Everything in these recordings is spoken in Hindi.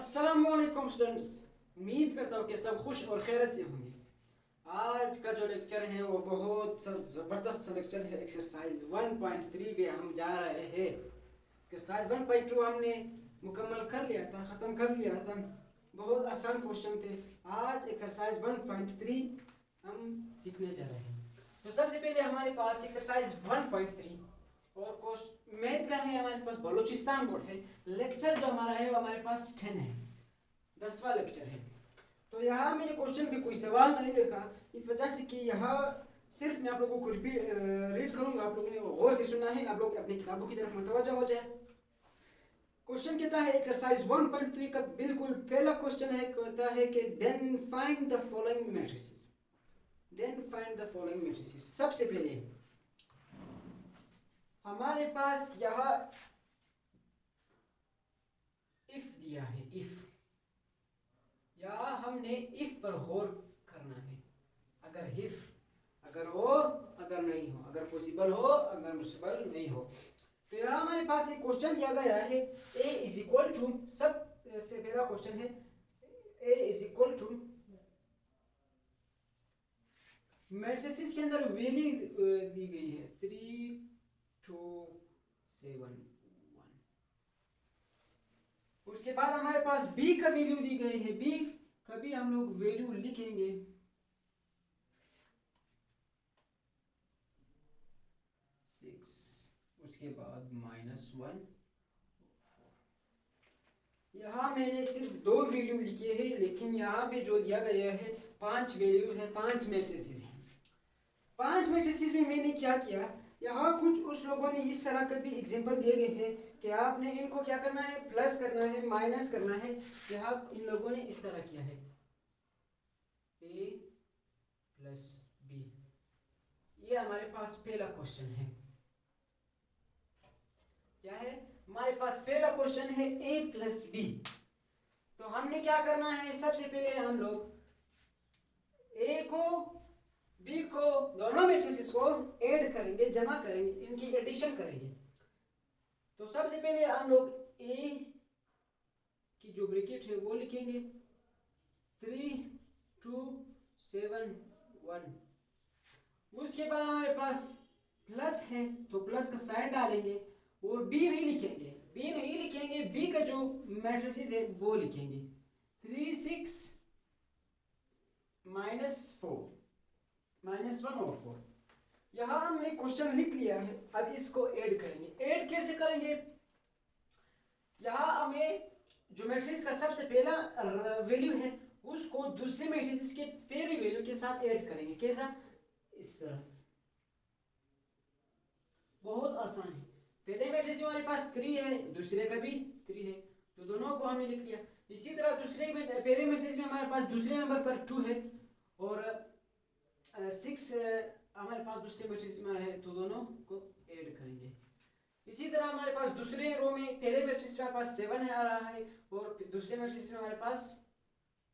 अस्सलामुअलैकुम स्टूडेंट्स, उम्मीद करता हूँ कि सब खुश और खैरियत से होंगे। आज का जो लेक्चर है वो बहुत सा ज़बरदस्त लेक्चर है। एक्सरसाइज 1.3 पे हम जा रहे हैं। एक्सरसाइज 1.2 हमने मुकम्मल कर लिया था, ख़त्म कर लिया था। बहुत आसान क्वेश्चन थे। आज एक्सरसाइज 1.3 हम सीखने जा रहे हैं। तो सबसे पहले हमारे पास एक्सरसाइज 1.3 और मैथ का है। हमारे पास बलूचिस्तान बोर्ड है। लेक्चर जो हमारा है वो हमारे पास 10 है, 10वां लेक्चर है। तो यहाँ मैंने क्वेश्चन पे कोई सवाल नहीं लिखा, इस वजह से कि यहाँ सिर्फ मैं आप लोगों को रीड करूँगा। आप लोगों ने गौर से सुनना है, आप लोग अपनी किताबों की तरफ मुतवज्जा हो जाए। क्वेश्चन कहता है एक्सरसाइज 1.3 का बिल्कुल पहला क्वेश्चन है, कहता है कि then find the following matrices. Then find the following matrices. सबसे पहले हमारे पास यहाँ इफ दिया है। इफ या हमने इफ पर गौर करना है। अगर इफ, अगर हो, अगर नहीं हो, अगर पॉसिबल हो, अगर पॉसिबल नहीं हो। तो यहाँ हमारे पास एक क्वेश्चन दिया गया है a इज इक्वल टू, सबसे पहला क्वेश्चन है a is equal to, matrices के अंदर वैल्यू दी गई है 3 2 7 1। उसके बाद हमारे पास b का वैल्यू दी गई है। b का भी हम लोग वैल्यू लिखेंगे 6। उसके बाद -1। यहाँ मैंने सिर्फ 2 वैल्यू लिखे हैं, लेकिन यहाँ पे जो दिया गया है 5 वैल्यूज हैं, 5 मैट्रिसेस हैं। 5 मैट्रिसेस में मैंने क्या किया, यहाँ कुछ उस लोगों ने इस तरह के भी एग्जांपल दिए गए हैं कि आपने इनको क्या करना है, प्लस करना है, माइनस करना है। यहाँ इन लोगों ने इस तरह किया है a प्लस b। ये हमारे पास पहला क्वेश्चन है। क्या है हमारे पास पहला क्वेश्चन है a प्लस b। तो हमने क्या करना है, सबसे पहले हम लोग a को b को दोनों मैट्रिसेस को ऐड करेंगे, जमा करेंगे, इनकी एडिशन करेंगे। तो सबसे पहले हम लोग a की जो ब्रैकेट है वो लिखेंगे 3 2 7 1। उसके बाद हमारे पास प्लस है तो प्लस का साइन डालेंगे और b नहीं लिखेंगे, b का जो मैट्रिसेस है वो लिखेंगे 3 6 -4 -1 और 4। यहाँ हमने क्वेश्चन लिख लिया है। अब इसको ऐड करेंगे। ऐड कैसे करेंगे, यहाँ हमें जो मैट्रिक्स का सबसे पहला वैल्यू है उसको दूसरे मैट्रिक्स के पहले वैल्यू के साथ ऐड करेंगे। कैसा, इस तरह। बहुत आसान है। पहले मैट्रिक्स में हमारे पास 3 है, दूसरे का भी 3 है, तो दोनों को हमने लिख लिया। इसी तरह दूसरे में, पहले मैट्रिक्स में हमारे पास दूसरे नंबर पर 2 है और 6 हमारे पास दूसरे मैट्रिक्स में है, तो दोनों को ऐड करेंगे। इसी तरह हमारे पास दूसरे रो में पहले मैट्रिक्स में हमारे पास 7 आ रहा है और दूसरे मैट्रिक्स में हमारे पास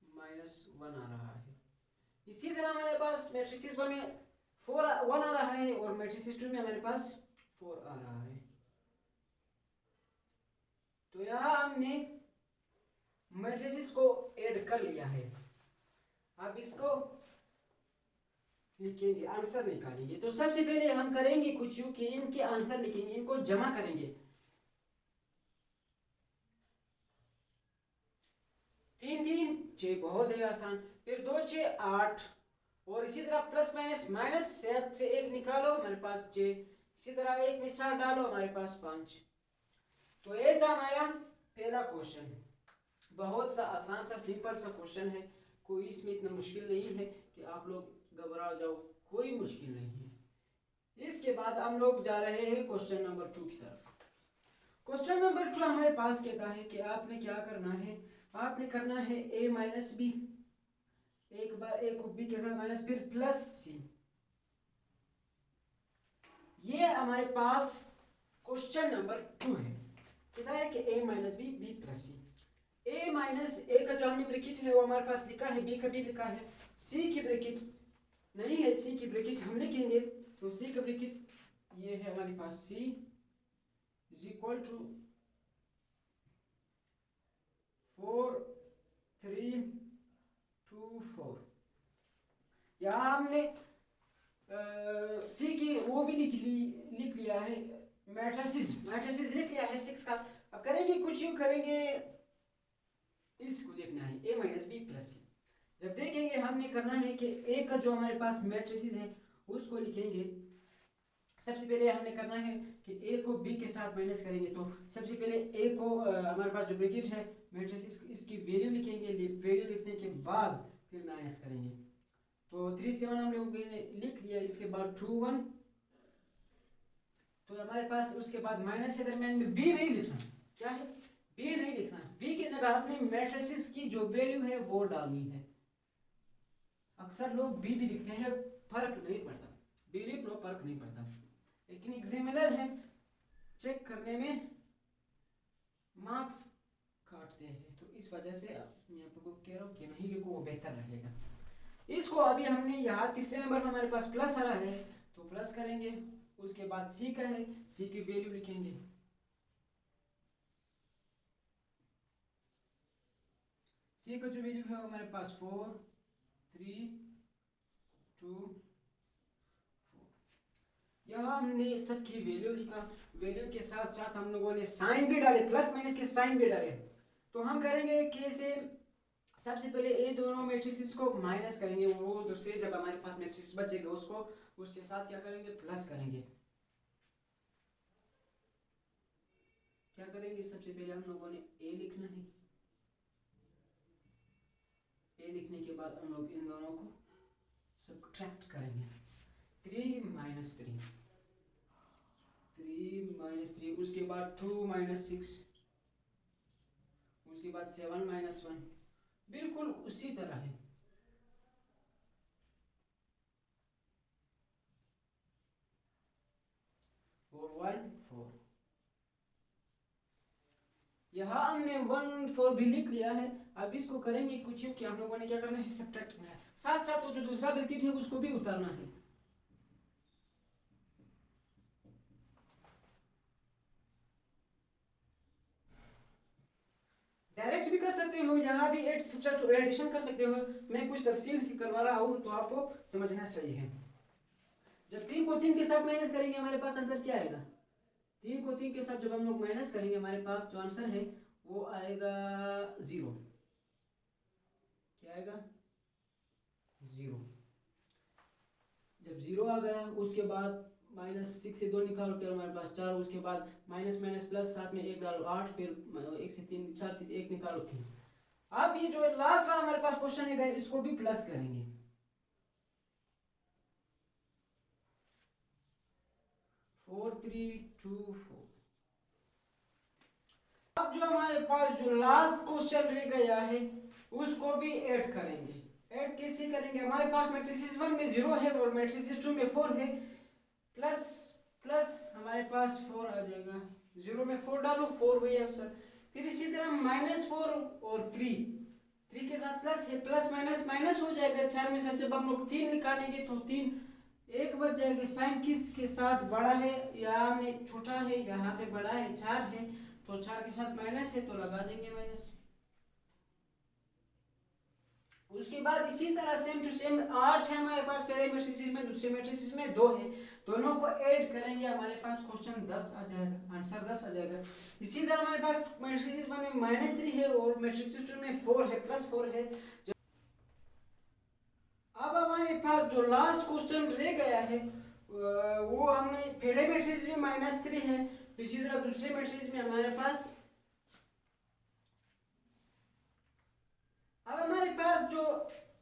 -1 आ रहा है। इसी तरह हमारे पास मैट्रिक्स 1 में 1 आ रहा है और मैट्रिक्स 2 में हमारे पास 4 आ रहा है। तो यहाँ हमने मैट्रिक्स को ऐड कर लिया है। अब इसको लिखेंगे, आंसर निकालेंगे। तो सबसे पहले हम करेंगे कुछ यूं कि इनके आंसर लिखेंगे, इनको जमा करेंगे। 3 3 6, बहुत है आसान। फिर 2 6 8 और इसी तरह प्लस माइनस 7 से 1 निकालो, हमारे पास 6। इसी तरह 1 में 4 डालो, हमारे पास 5। तो एक हमारा पहला क्वेश्चन, बहुत सा आसान सा सिंपल सा क्वेश्चन है। कोई इसमें इतना मुश्किल नहीं है कि आप लोग घबरा जाओ, कोई मुश्किल नहीं है। इसके बाद हम लोग जा रहे हैं क्वेश्चन नंबर 2 की तरफ। क्वेश्चन नंबर 2 हमारे पास कहता है कि आपने क्या करना है, आपने करना है a माइनस बी, एक बार a को b के साथ माइनस, फिर प्लस c। ये हमारे पास क्वेश्चन नंबर 2 है। कहता है कि a minus B, b plus c। a minus a का जो हमने ब्रैकेट है वो हमारे पास लिखा है, b का भी लिखा है, c की ब्रैकेट नहीं है, c की ब्रैकेट हम लिखेंगे। तो c का ब्रैकेट ये है हमारे पास, c इज इक्वल टू 4 यहाँ हमने सी की वो भी लिख लिया है, मैट्रिसेस लिख लिया है 6 का। अब करेंगे कुछ यूँ करेंगे, इसको देखना है a माइनस बी प्लस सी। जब देखेंगे हमने करना है कि ए का जो हमारे पास मैट्रिसेस है उसको लिखेंगे। सबसे पहले हमने करना है कि ए को बी के साथ माइनस करेंगे, तो सबसे पहले ए को हमारे पास जो ब्रैकेट है मैट्रिसेस इसकी वैल्यू लिखेंगे, वैल्यू लिखने के बाद फिर माइनस करेंगे। तो 3 7 हम लोग लिख लिया, इसके बाद 2 1, तो हमारे पास उसके बाद माइनस के दरमियान में बी नहीं लिखना। क्या है? बी नहीं लिखना, बी की जगह अपने मैट्रिसेस की जो वैल्यू है वो डालनी है। अक्सर लोग बी भी लिखते हैं, फर्क नहीं पड़ता, बी लिख लो फर्क नहीं पड़ता, लेकिन एग्जामिनर है चेक करने में मार्क्स काटते हैं, तो इस वजह से मैं आप लोगों को कह रहा हूँ कि नहीं लिखो, वो बेहतर रहेगा। इसको अभी हमने यहाँ तीसरे नंबर पर हमारे पास प्लस आ रहा है तो प्लस करेंगे। उसके बाद सी का है, सी की वैल्यू लिखेंगे। सी का जो वैल्यू है हमारे पास 4 3 2 4। यहाँ हमने सबकी वैल्यू लिखा, वैल्यू के साथ साथ हम लोगों ने साइन भी डाले, प्लस माइनस के साइन भी डाले। तो हम करेंगे कैसे, सबसे पहले ये दोनों मैट्रिसेस को माइनस करेंगे, वो दूसरे जब हमारे पास मैट्रिक्स बचेगा उसको उसके साथ क्या करेंगे, प्लस करेंगे। क्या करेंगे, सबसे पहले हम लोगों ने ए लिखना है, ए लिखने के बाद हम लोग इन दोनों को सब्ट्रैक्ट करेंगे। 3 माइनस 3, 3 माइनस 3, उसके बाद 2 माइनस 6, उसके बाद 7 माइनस 1, बिल्कुल उसी तरह है। और 1 4, यहाँ हमने 1 4 भी लिख लिया है। अब इसको करेंगे कुछ यूँ कि हम लोगों ने क्या करना है, सब्ट्रैक्ट करना है, साथ साथ वो जो दूसरा ब्रैकेट है उसको भी उतारना है। डायरेक्ट भी कर सकते हो, यहाँ भी एडिशन कर सकते हो, मैं कुछ तफसील से करवा रहा हूँ तो आपको समझना चाहिए। जब 3 को 3 के साथ माइनस करेंगे हमारे पास आंसर क्या आएगा, 3 को 3 के साथ जब हम लोग माइनस करेंगे हमारे पास जो आंसर है वो आएगा 0। क्या आएगा, 0। जब 0 आ गया उसके बाद माइनस 6 से 2 निकालो, फिर हमारे पास 4, उसके बाद माइनस माइनस प्लस, साथ में 1 डालो 8, फिर 1 से 3 4 से 1 निकालो 3। अब ये जो लास्ट वाला हमारे पास क्वेश्चन है इसको भी प्लस करेंगे। 4 3 2 4। अब जो हमारे पास जो लास्ट क्वेश्चन रह गया है उसको भी ऐड करेंगे। ऐड कैसे करेंगे, हमारे पास मैट्रिसेस 1 में 0 है और मैट्रिसेस 2 में 4 है, प्लस प्लस हमारे पास 4 आ जाएगा, 0 में 4 डालो 4 वही आंसर। फिर इसी तरह -4 और 3 के साथ प्लस है, प्लस माइनस माइनस हो जाएगा, 4 में से जब हम लोग 3 निकालेंगे तो 3 1 बच जाएगा। साइन किस के साथ बड़ा है, यहाँ में छोटा है, यहाँ पे बड़ा है 4 है, तो 4 के साथ माइनस है तो लगा देंगे माइनस। उसके बाद इसी तरह सेम टू सेम 8 है हमारे पास, पहले मैट्रिसेस में दूसरे मैट्रिसेस में 2 है, दोनों को ऐड करेंगे हमारे पास क्वेश्चन 10 आ जाएगा, आंसर 10 आ जाएगा। इसी तरह हमारे पास मैट्रिसेस 1 में -3 है और मैट्रिसेस 2 में 4 है, +4 है। अब हमारे पास जो लास्ट क्वेश्चन रह गया है वो हमने पहले मैट्रिसेस में -3 है, इसी तरह दूसरे मैट्रिसेस में हमारे पास, अब हमारे पास जो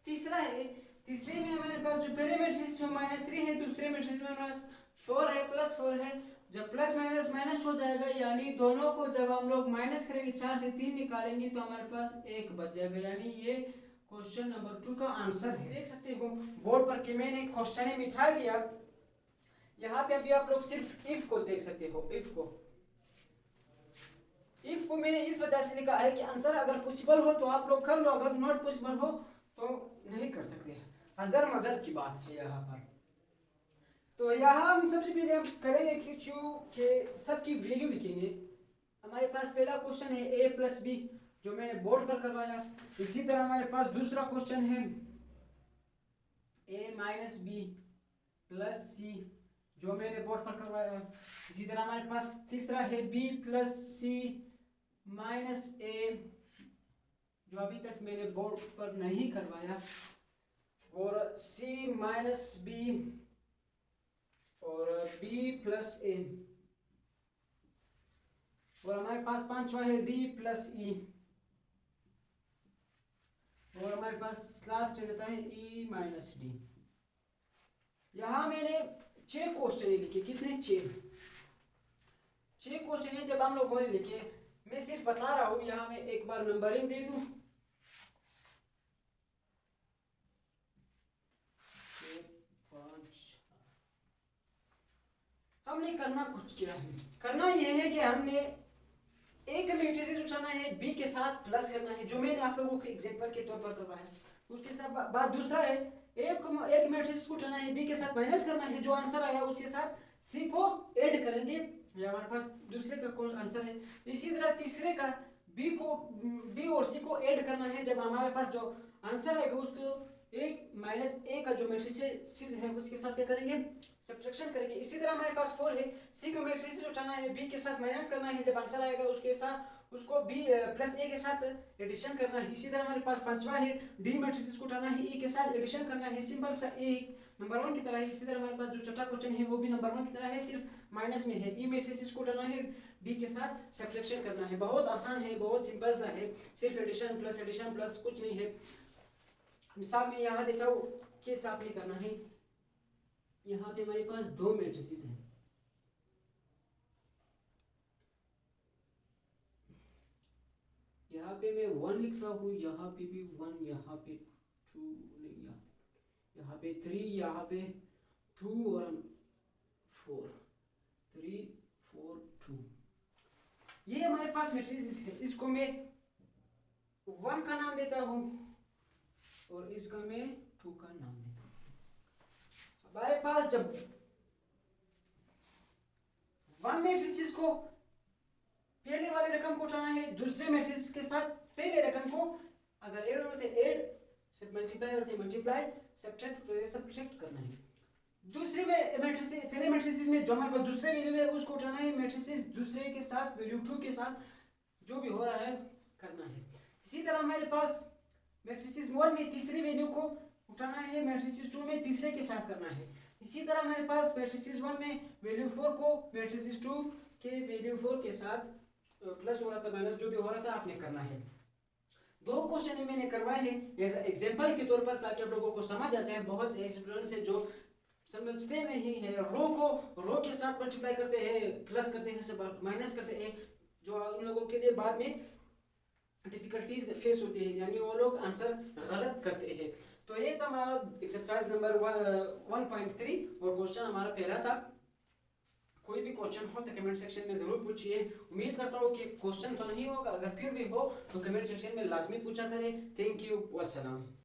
तीसरा है, तीसरे में हमारे पास जो पहले मैट्रिक्स में -3 है, दूसरे मैट्रिक्स में हमारे पास 4 है, +4 है। जब प्लस माइनस माइनस हो जाएगा, यानी दोनों को जब हम लोग माइनस करेंगे 4 से 3 निकालेंगे तो हमारे पास 1 बच जाएगा, यानी ये क्वेश्चन नंबर 2 का आंसर है। देख सकते हो बोर्ड पर कि मैंने क्वेश्चन ही मिटा दिया। यहाँ पे अभी आप लोग सिर्फ इफ को देख सकते हो, इफ को मैंने इस वजह से लिखा है कि आंसर अगर पॉसिबल हो तो आप लोग कर लो, अगर नॉट पॉसिबल हो तो नहीं कर सकते, अगर मगर की बात है यहाँ पर। तो यहाँ हम सबसे पहले हम करेंगे कि सबकी वैल्यू लिखेंगे। हमारे पास पहला क्वेश्चन है a + b जो मैंने बोर्ड पर करवाया। इसी तरह हमारे पास दूसरा क्वेश्चन है ए माइनस बी प्लस सी जो मैंने बोर्ड पर करवाया। इसी तरह हमारे पास तीसरा है बी प्लस सी माइनस ए जो अभी तक मैंने बोर्ड पर नहीं करवाया, और सी माइनस बी और बी प्लस ए, और हमारे पास पांचवा है डी प्लस ई, और हमारे पास लास्ट रहता है ई माइनस डी। यहां मैंने 6 क्वेश्चन लिखे। कितने? 6 क्वेश्चन है जब हम लोगों ने लिखे। मैं सिर्फ बता रहा हूं, यहां मैं एक बार नंबरिंग दे दूं। हमने करना कुछ क्या है, करना यह है कि हमने एक मैट्रिसेस उठाना है, बी के साथ प्लस करना है, जो मैंने आप लोगों को एग्जांपल के तौर पर करवाया। उसके साथ बात दूसरा है, एक मैट्रिक्स को उठाना है, बी के साथ माइनस करना है, जो आंसर आया उसके साथ सी को ऐड करेंगे। ये हमारे पास दूसरे का कौन आंसर है। इसी तरह तीसरे का बी और सी को ऐड करना है, जब हमारे पास जो आंसर आएगा उसको एक माइनस ए का जो मैट्रिसेस है उसके साथ क्या करेंगे, सब्ट्रैक्शन करेंगे। इसी तरह हमारे पास 4 है, सी का मैट्रिसेस उठाना है, बी के साथ माइनस करना है, जब आंसर आएगा उसके साथ उसको बी प्लस ए के साथ एडिशन करना है। इसी तरह हमारे पास पांचवा है, डी मैट्रिसेस को उठाना है, ई के साथ एडिशन करना है, सिंपल सा ए नंबर 1 की तरह है। इसी तरह हमारे पास जो छठा क्वेश्चन है वो भी नंबर 1 की तरह है, सिर्फ माइनस में है। ई मैट्रिसेस को उठाना है, डी के साथ सब्ट्रैक्शन करना है। बहुत आसान है, बहुत सिंपल सा है, सिर्फ एडिशन प्लस कुछ नहीं है। मिसाल में यहाँ देता हूँ कि साफ नहीं करना है। यहाँ पे हमारे पास 2 मैट्रिसेस हैं, यहाँ पे मैं 1 लिखता हूँ, यहाँ पे भी 1, यहाँ पे 2 नहीं, यहाँ पे 3, यहाँ पे 2 और 4, 3 4 2। ये हमारे पास मैट्रिसेस है। इसको मैं 1 का नाम देता हूँ और इसका मैं 2 का नाम देता हूँ। हमारे पास जब 1 मैट्रिसेस को पहले वाले रकम को उठाना है, दूसरे मैट्रिक्स के साथ पहले रकम को अगर ऐड होते ऐड, सब मल्टीप्लाई होते मल्टीप्लाई, सब्ट्रैक्ट होते सब्ट्रैक्ट करना है। दूसरे में मैट्रिसेस, पहले मैट्रिसेस में जो हमारे पास दूसरे वैल्यू है उसको उठाना है, मैट्रिसेस दूसरे के साथ वैल्यू 2 के साथ जो भी हो रहा है करना है। इसी तरह हमारे पास मैट्रिसेस 1 में तीसरी वैल्यू को उठाना है, मैट्रिसेस 2 में तीसरे के साथ करना है। इसी तरह हमारे पास मैट्रिसेस 1 में वैल्यू 4 को मैट्रिसेस 2 के वैल्यू 4 के साथ प्लस हो रहा था माइनस जो भी हो रहा था आपने करना है। 2 क्वेश्चन मैंने करवाए हैं एज एग्जांपल के तौर पर, ताकि आप लोगों को समझ आ जाए। बहुत से स्टूडेंट्स हैं जो समझते नहीं है, रो के साथ मल्टीप्लाई करते हैं, प्लस करते हैं, सब माइनस करते हैं, जो उन लोगों के लिए बाद में डिफिकल्टीज फेस होती है, यानी वो लोग आंसर गलत करते हैं। तो ये था हमारा एक्सरसाइज नंबर 1.3 और क्वेश्चन हमारा पहला था। कोई भी क्वेश्चन हो तो कमेंट सेक्शन में ज़रूर पूछिए। उम्मीद करता हूँ कि क्वेश्चन तो नहीं होगा, अगर फिर भी हो तो कमेंट सेक्शन में लाजमी पूछा करें। Thank you, वस्सलाम।